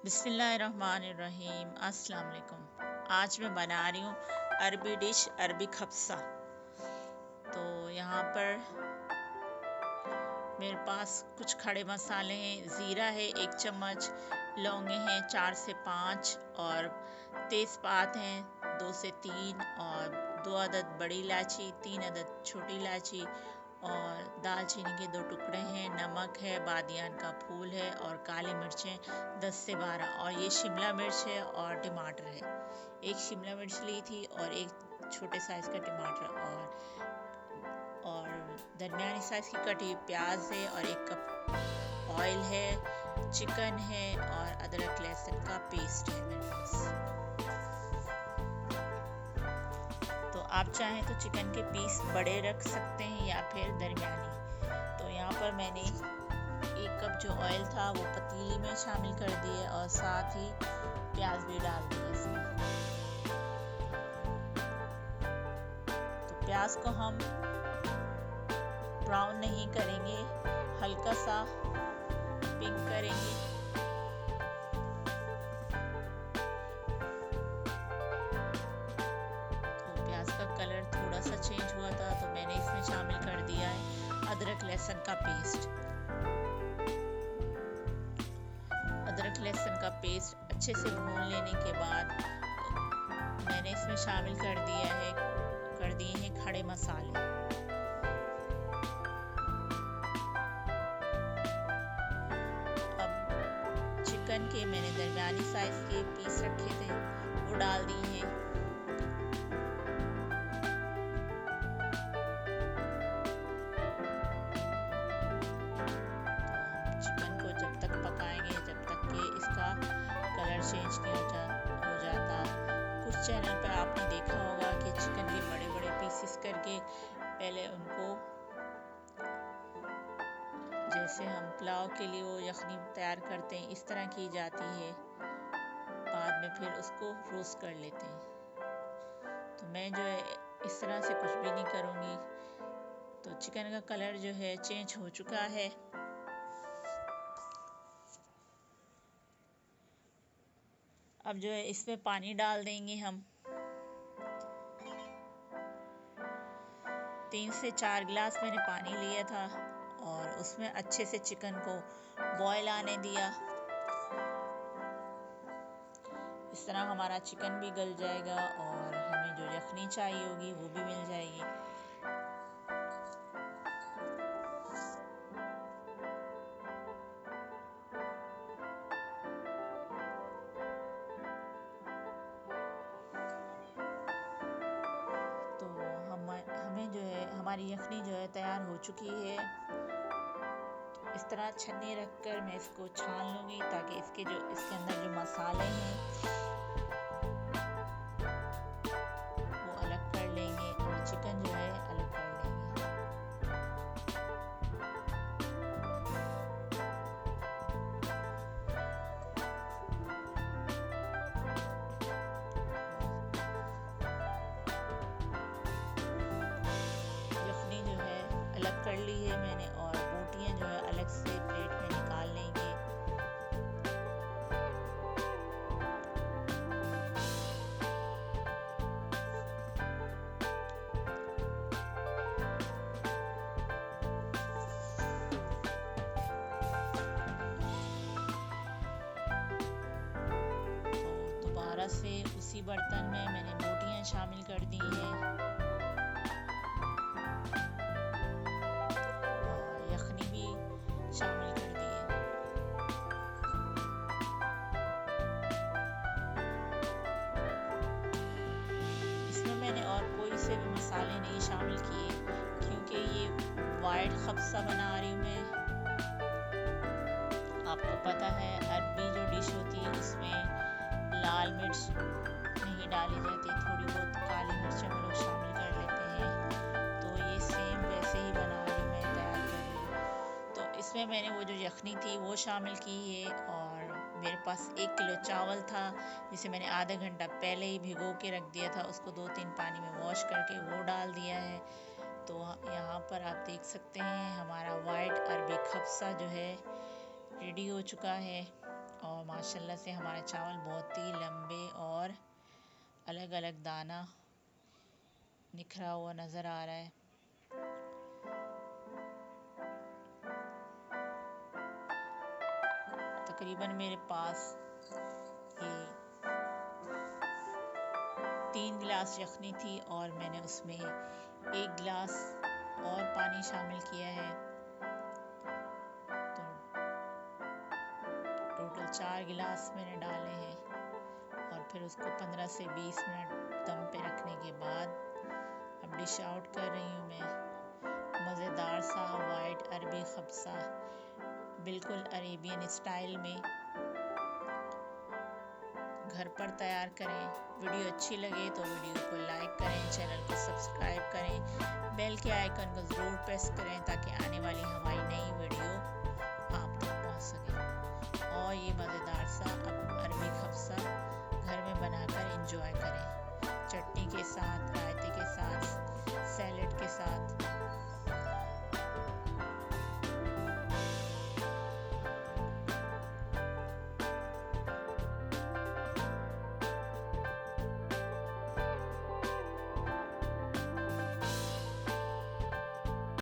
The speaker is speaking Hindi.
बिस्मिल्लाहिर्रहमानिर्रहीम। अस्सलाम वालेकुम। आज मैं बना रही हूँ अरबी डिश अरबी खब्सा। तो यहाँ पर मेरे पास कुछ खड़े मसाले हैं। ज़ीरा है 1 चम्मच, लौंगे हैं 4 से 5 और तेज़पात हैं 2 से 3 और 2 अदद बड़ी इलायची, 3 अदद छोटी इलायची और दालचीनी के 2 टुकड़े हैं। नमक है, बादियान का फूल है और काली मिर्चें 10 से 12 और ये शिमला मिर्च है और टमाटर है। एक शिमला मिर्च ली थी और एक छोटे साइज़ का टमाटर और दरमियानी साइज़ की कटी प्याज है और 1 कप ऑयल है, चिकन है और अदरक लहसुन का पेस्ट है मेरे पास। तो आप चाहें तो चिकन के पीस बड़े रख सकते हैं या फिर दरमियानी। तो यहाँ पर मैंने 1 कप जो ऑयल था वो पतीली में शामिल कर दिए और साथ ही प्याज भी डाल दिए इसमें। तो प्याज को हम ब्राउन नहीं करेंगे, हल्का सा पिंक करेंगे। तो प्याज का कलर थोड़ा सा चेंज हुआ था तो मैंने इसमें शामिल कर दिया है अदरक लहसुन का पेस्ट। अदरक लहसुन का पेस्ट अच्छे से भून लेने के बाद मैंने इसमें शामिल कर दिए हैं खड़े मसाले। अब चिकन के मैंने दरमियानी साइज के पीस रखे थे वो डाल दिए हैं। चिकन को जब तक पकाएंगे जब तक कि इसका कलर चेंज नहीं हो जाता। कुछ चैनल पे आपने देखा होगा कि चिकन के बड़े बड़े पीसेस करके पहले उनको, जैसे हम पुलाव के लिए वो यखनी तैयार करते हैं इस तरह की जाती है, बाद में फिर उसको रोस्ट कर लेते हैं। तो मैं जो है इस तरह से कुछ भी नहीं करूँगी। तो चिकन का कलर जो है चेंज हो चुका है। अब जो है इसमें पानी डाल देंगे हम। 3 से 4 गिलास मैंने पानी लिया था और उसमें अच्छे से चिकन को बॉयल आने दिया। इस तरह हमारा चिकन भी गल जाएगा और हमें जो यखनी चाहिए होगी वो भी मिल जाएगी। तो हमें जो है हमारी यखनी जो है तैयार हो चुकी है। तो इस तरह छन्नी रखकर मैं इसको छान लूँगी ताकि इसके अंदर जो मसाले हैं वो अलग कर लेंगे और चिकन जो है अलग कर लेंगे। यखनी जो है अलग कर ली है मैंने और बोटियाँ जो है अलग से प्लेट में निकाल लेंगे। तो दोबारा से उसी बर्तन में मैंने बोटियाँ शामिल कर दी है और यखनी भी शामिल कर दी है। इसमें मैंने और कोई से भी मसाले नहीं शामिल किए क्योंकि ये वाइट खब्सा बना रही हूँ मैं। आपको पता है अरबी जो डिश होती है उसमें लाल मिर्च नहीं डाली जाती, थोड़ी बहुत काली मिर्चें वो लोग शामिल कर लेते हैं। तो ये सेम वैसे ही बना रही मैं तैयार कर रही हूँ। तो इसमें मैंने वो जो यखनी थी वो शामिल की है और मेरे पास 1 किलो चावल था जिसे मैंने आधा घंटा पहले ही भिगो के रख दिया था। उसको 2-3 पानी में वॉश करके वो डाल दिया है। तो यहाँ पर आप देख सकते हैं हमारा वाइट अरबी खब्सा जो है रेडी हो चुका है और माशाल्लाह से हमारे चावल बहुत ही लंबे और अलग अलग दाना निखरा हुआ नज़र आ रहा है। तकरीबन मेरे पास ये 3 गिलास यखनी थी और मैंने उसमें 1 गिलास और पानी शामिल किया है, तो टोटल 4 गिलास मैंने डाले हैं। और फिर उसको 15 से 20 मिनट दम पे रखने के बाद अब डिश आउट कर रही हूँ मैं। मज़ेदार सा वाइट अरबी खब्सा बिल्कुल अरेबियन स्टाइल में घर पर तैयार करें। वीडियो अच्छी लगे तो वीडियो को लाइक करें, चैनल को सब्सक्राइब करें, बेल के आइकन को ज़रूर प्रेस करें ताकि आने वाली हमारी नई वीडियो आप तक पहुंच सके। और ये मज़ेदार सा अरबी खब्सा घर में बनाकर एंजॉय करें, चटनी के साथ, रायते के साथ, सैलेड के साथ।